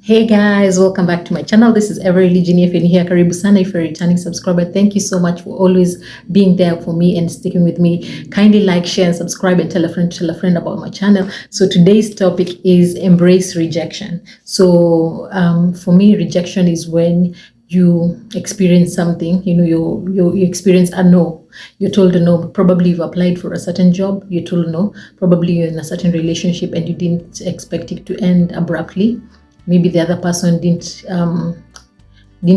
Hey guys, welcome back to my channel. This is Every Religion. If you're here, karibu sana. If you're a returning subscriber, thank you so much for always being there for me and sticking with me. Kindly like, share, and subscribe, and tell a friend about my channel. So today's topic is embrace rejection. So for me, rejection is when you experience something, you experience a no. You're told a no. Probably you've applied for a certain job, you're told no. Probably you're in a certain relationship and you didn't expect it to end abruptly. Maybe the other person didn't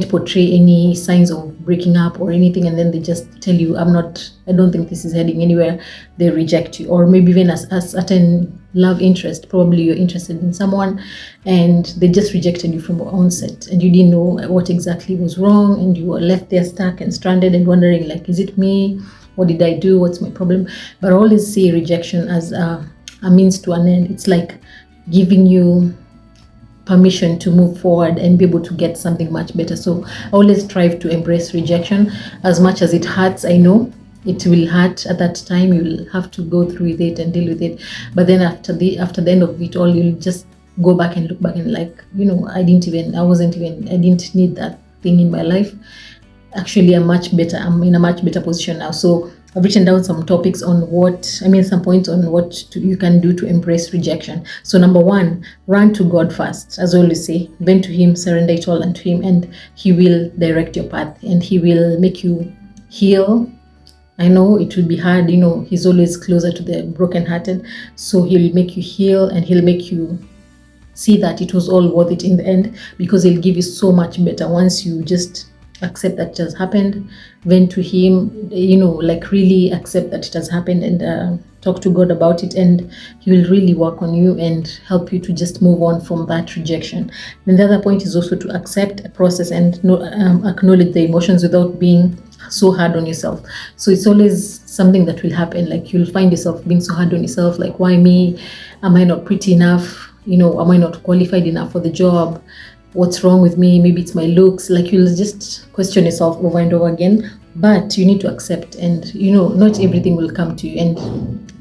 portray any signs of breaking up or anything, and then they just tell you, I don't think this is heading anywhere. They reject you. Or maybe even as a certain love interest, probably you're interested in someone and they just rejected you from the onset and you didn't know what exactly was wrong, and you were left there stuck and stranded and wondering, like, is it me? What did I do? What's my problem? But I always see rejection as a means to an end. It's like giving you permission to move forward and be able to get something much better. So I always strive to embrace rejection as much as it hurts. I know it will hurt at that time. You'll have to go through with it and deal with it. But then after the end of it all, you'll just go back and look back and like, I didn't need that thing in my life. Actually, I'm in a much better position now. So I've written down some topics on some points on what you can do to embrace rejection. So number one, run to God first. As I always say, vent to Him, surrender it all unto Him, and He will direct your path and He will make you heal. I know it will be hard, He's always closer to the brokenhearted. So He'll make you heal and He'll make you see that it was all worth it in the end, because He'll give you so much better once you just accept that it has happened. Vent to Him, like really accept that it has happened, and talk to God about it, and He will really work on you and help you to just move on from that rejection. And the other point is also to accept, process, and acknowledge the emotions without being so hard on yourself. So it's always something that will happen, like you'll find yourself being so hard on yourself, like, why me? Am I not pretty enough? Am I not qualified enough for the job? What's wrong with me? Maybe it's my looks. Like, you'll just question yourself over and over again. But you need to accept, and not everything will come to you. And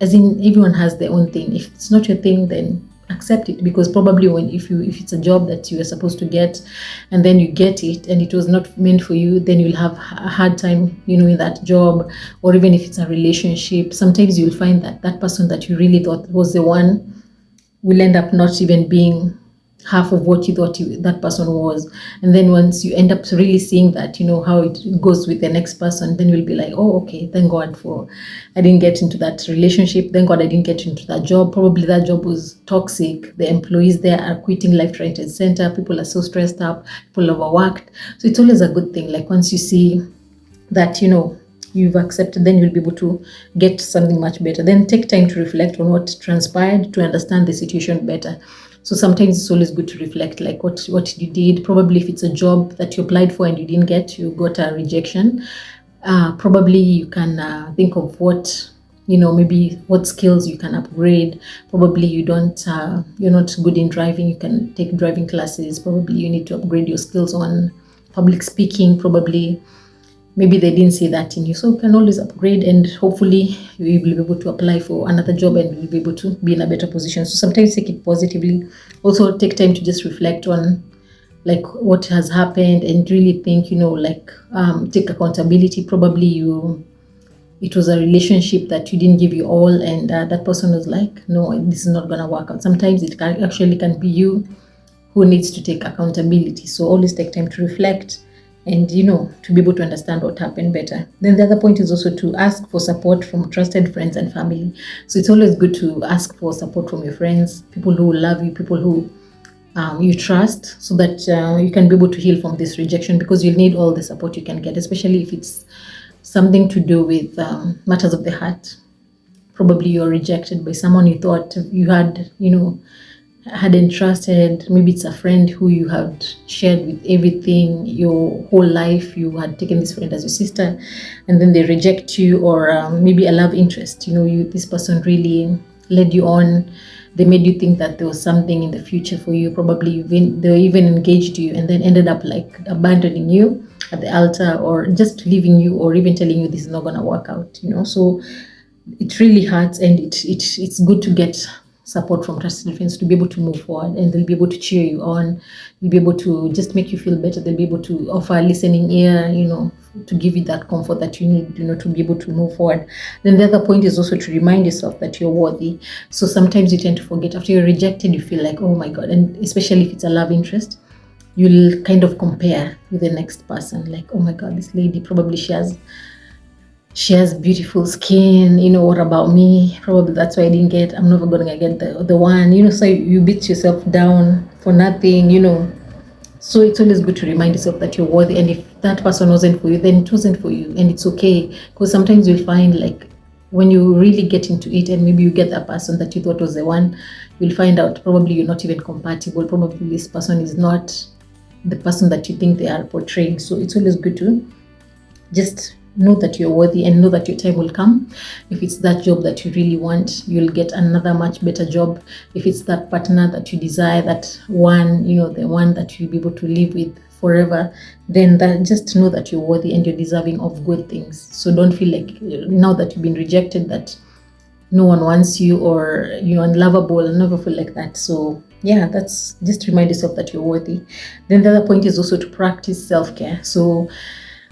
as in, everyone has their own thing. If it's not your thing, then accept it, because probably if it's a job that you are supposed to get and then you get it and it was not meant for you, then you'll have a hard time in that job. Or even if it's a relationship, sometimes you'll find that person that you really thought was the one will end up not even being half of what you thought that person was. And then once you end up really seeing that, how it goes with the next person, then you'll be like, oh, okay, thank God I didn't get into that relationship. Thank God I didn't get into that job. Probably that job was toxic. The employees there are quitting left, right, and center. People are so stressed up. People overworked. So it's always a good thing. Like, once you see that, you've accepted, then you'll be able to get something much better. Then take time to reflect on what transpired to understand the situation better. So sometimes it's always good to reflect, like what you did. Probably if it's a job that you applied for and you didn't get, you got a rejection. Probably you can think of what, maybe what skills you can upgrade. Probably you're not good in driving. You can take driving classes. Probably you need to upgrade your skills on public speaking. Probably maybe they didn't see that in you. So you can always upgrade, and hopefully you will be able to apply for another job and you'll be able to be in a better position. So sometimes take it positively. Also take time to just reflect on like what has happened and really think, take accountability. Probably it was a relationship that you didn't give you all, and that person was like, no, this is not going to work out. Sometimes it can be you who needs to take accountability. So always take time to reflect and to be able to understand what happened better. Then the other point is also to ask for support from trusted friends and family. So it's always good to ask for support from your friends, people who love you, people who you trust, so that you can be able to heal from this rejection, because you'll need all the support you can get, especially if it's something to do with matters of the heart. Probably you're rejected by someone you thought you hadn't trusted. Maybe it's a friend who you had shared with everything your whole life. You had taken this friend as your sister, and then they reject you. Or maybe a love interest. This person really led you on. They made you think that there was something in the future for you. Probably they even engaged you and then ended up like abandoning you at the altar, or just leaving you, or even telling you this is not going to work out. So it really hurts, and it's good to get support from trusted friends to be able to move forward, and they'll be able to cheer you on. They'll be able to just make you feel better. They'll be able to offer a listening ear, to give you that comfort that you need, to be able to move forward. Then the other point is also to remind yourself that you're worthy. So sometimes you tend to forget. After you're rejected, you feel like, oh my God, and especially if it's a love interest, you'll kind of compare with the next person, like, oh my God, this lady probably she has beautiful skin, what about me? Probably that's why I'm never gonna get the one, so you beat yourself down for nothing. So it's always good to remind yourself that you're worthy, and if that person wasn't for you, then it wasn't for you, and it's okay. Because sometimes you'll find, like, when you really get into it and maybe you get that person that you thought was the one, you'll find out probably you're not even compatible. Probably this person is not the person that you think they are portraying. So it's always good to just know that you're worthy and know that your time will come. If it's that job that you really want, you'll get another much better job. If it's that partner that you desire, that one, the one that you'll be able to live with forever, then just know that you're worthy and you're deserving of good things. So don't feel like now that you've been rejected that no one wants you, or you're unlovable. Never feel like that. So yeah, that's just remind yourself that you're worthy. Then the other point is also to practice self-care. So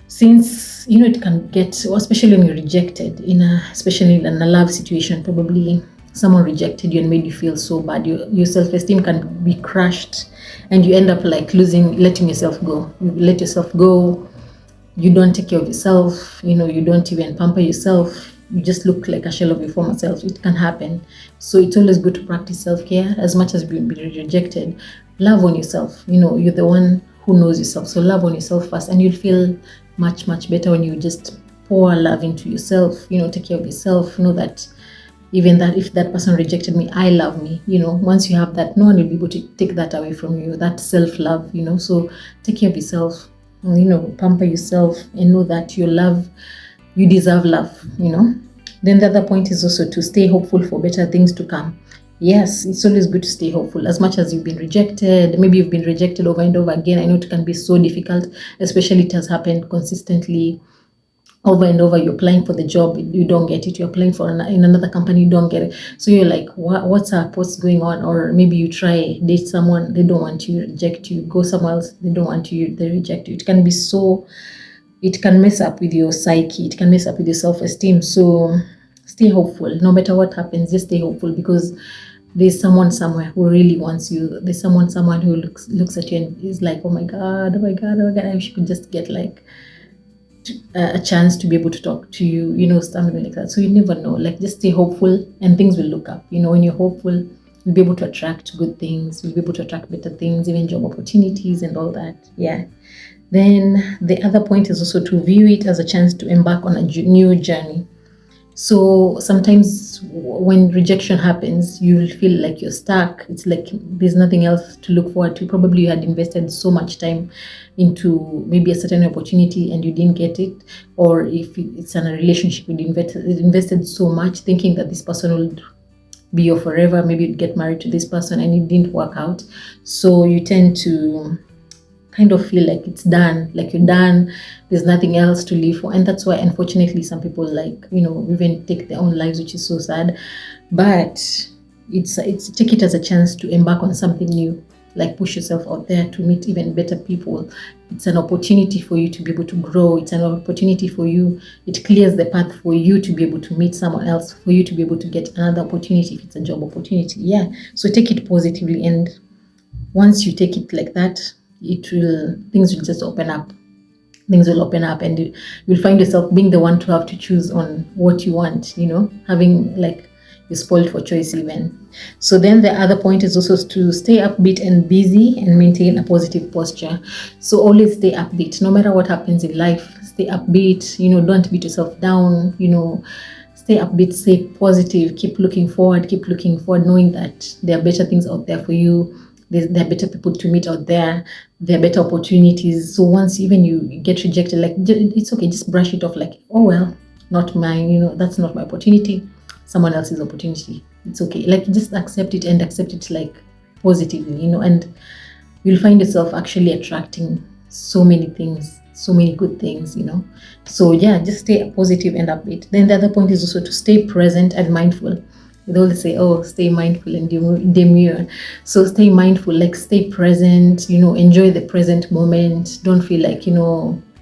since it can get, especially when you're rejected, especially in a love situation, probably someone rejected you and made you feel so bad, your self-esteem can be crushed, and you end up like letting yourself go. You let yourself go, you don't take care of yourself, you don't even pamper yourself, you just look like a shell of your former self. It can happen. So it's always good to practice self-care. As much as you've been rejected, love on yourself. You're the one who knows yourself, so love on yourself first, and you'll feel much, much better when you just pour love into yourself. Take care of yourself. Know that even that if that person rejected me, I love me. Once you have that, no one will be able to take that away from you, that self-love. So take care of yourself, pamper yourself, and know that you deserve love. Then the other point is also to stay hopeful for better things to come. Yes, it's always good to stay hopeful. As much as you've been rejected, maybe you've been rejected over and over again. I know it can be so difficult, especially it has happened consistently over and over. You're applying for the job, you don't get it. You're applying for in another company, you don't get it. So you're like, what's up? What's going on? Or maybe you try date someone, they don't want you, reject you. Go somewhere else, they don't want you, they reject you. It can mess up with your psyche. It can mess up with your self-esteem. So stay hopeful. No matter what happens, just stay hopeful, because there's someone somewhere who really wants you. There's someone who looks at you and is like, oh my God, oh my God, oh my God, I wish you could just get like a chance to be able to talk to you, something like that. So you never know. Like, just stay hopeful and things will look up. When you're hopeful, you'll be able to attract good things. You'll be able to attract better things, even job opportunities and all that. Yeah. Then the other point is also to view it as a chance to embark on a new journey. So sometimes when rejection happens, you'll feel like you're stuck. It's like there's nothing else to look forward to. Probably you had invested so much time into maybe a certain opportunity and you didn't get it. Or if it's in a relationship, you invested so much thinking that this person will be your forever. Maybe you'd get married to this person and it didn't work out. So you tend to kind of feel like it's done, like you're done, there's nothing else to live for. And that's why, unfortunately, some people even take their own lives, which is so sad. But it's take it as a chance to embark on something new, like push yourself out there to meet even better people. It's an opportunity for you to be able to grow. It's an opportunity for you. It clears the path for you to be able to meet someone else, for you to be able to get another opportunity if it's a job opportunity. Yeah. So take it positively, and once you take it like that, things will just open up. Things will open up, and you'll find yourself being the one to have to choose on what you want, having like you're spoiled for choice even. So then the other point is also to stay upbeat and busy and maintain a positive posture. So always stay upbeat, no matter what happens in life. Stay upbeat, don't beat yourself down, stay upbeat, stay positive, keep looking forward, knowing that there are better things out there for you. There are better people to meet out there. There are better opportunities. So once even you get rejected, like, it's okay. Just brush it off like, oh, well, not mine. That's not my opportunity. Someone else's opportunity. It's okay. Like, just accept it, and accept it like positively, and you'll find yourself actually attracting so many things, so many good things, So yeah, just stay positive and upbeat. Then the other point is also to stay present and mindful. They always say, oh, stay mindful and demure. So stay mindful, like stay present, enjoy the present moment. Don't feel like,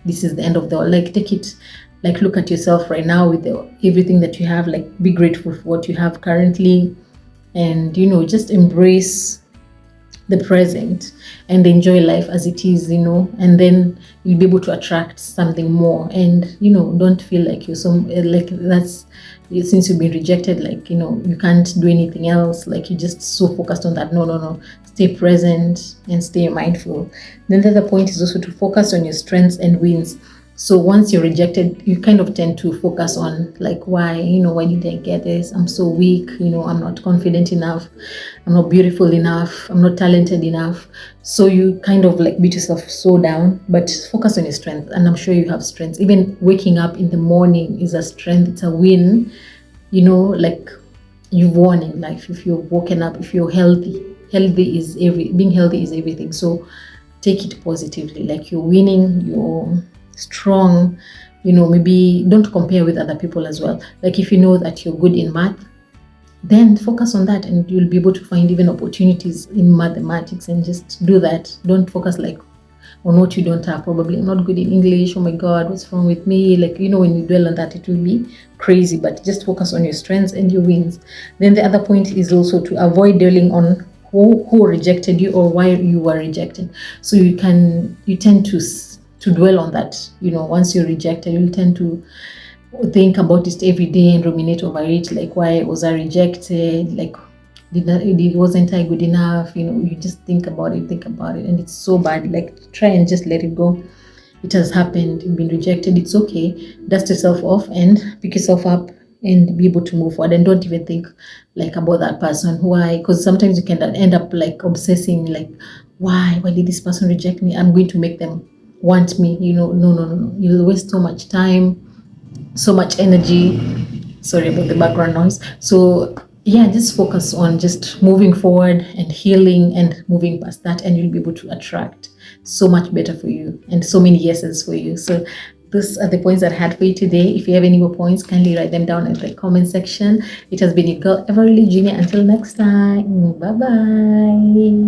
this is the end of the world. Like take it, like look at yourself right now with everything that you have, like be grateful for what you have currently, and, just embrace the present and enjoy life as it is, and then you'll be able to attract something more. And, don't feel like you're like that's, since you've been rejected, like, you can't do anything else, like you're just so focused on that. No, no, no. Stay present and stay mindful. Then the other point is also to focus on your strengths and wins. So once you're rejected, you kind of tend to focus on like, why did I get this? I'm so weak, I'm not confident enough, I'm not beautiful enough, I'm not talented enough. So you kind of like beat yourself so down, but focus on your strength. And I'm sure you have strengths. Even waking up in the morning is a strength, it's a win, like you've won in life. If you're woken up, if you're healthy, being healthy is everything. So take it positively, like you're winning, you're strong. Maybe don't compare with other people as well. Like if you know that you're good in math, then focus on that, and you'll be able to find even opportunities in mathematics, and just do that. Don't focus like on what you don't have. Probably I'm not good in English, oh my god, what's wrong with me? Like, when you dwell on that, it will be crazy. But just focus on your strengths and your wins. Then the other point is also to avoid dwelling on who rejected you or why you were rejected. So you tend to dwell on that. Once you're rejected, you tend to think about it every day and ruminate over it, like, why was I rejected? Like, wasn't I good enough? You just think about it, and it's so bad. Like, try and just let it go. It has happened, you've been rejected, it's okay. Dust yourself off and pick yourself up and be able to move forward, and don't even think like about that person. Why? Because sometimes you can end up like obsessing, like, why did this person reject me? I'm going to make them want me. No, no, no, no. You'll waste so much time, so much energy. Sorry about the background noise. So yeah, just focus on just moving forward and healing and moving past that, and you'll be able to attract so much better for you and so many yeses for you. So these are the points that I had for you today. If you have any more points, kindly write them down in the comment section. It has been your girl Everly Junior. Until next time, bye bye.